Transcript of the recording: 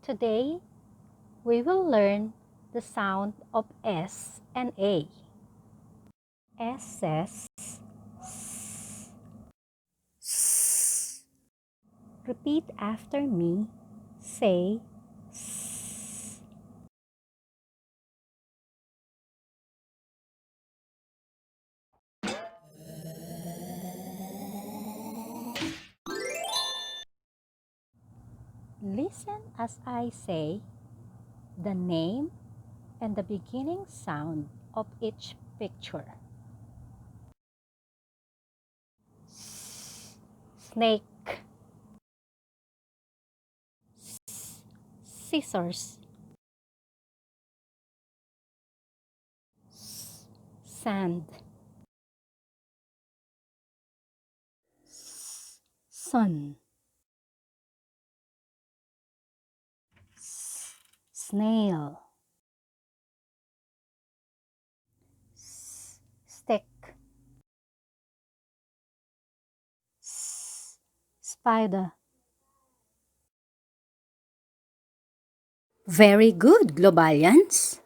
Today, we will learn the sound of S and A. S says S. S. Repeat after me. Say S. Listen as I say the name and the beginning sound of each picture. Snake. Scissors. Sand. Sun. Snail. Stick. Spider. Very good, Globalians!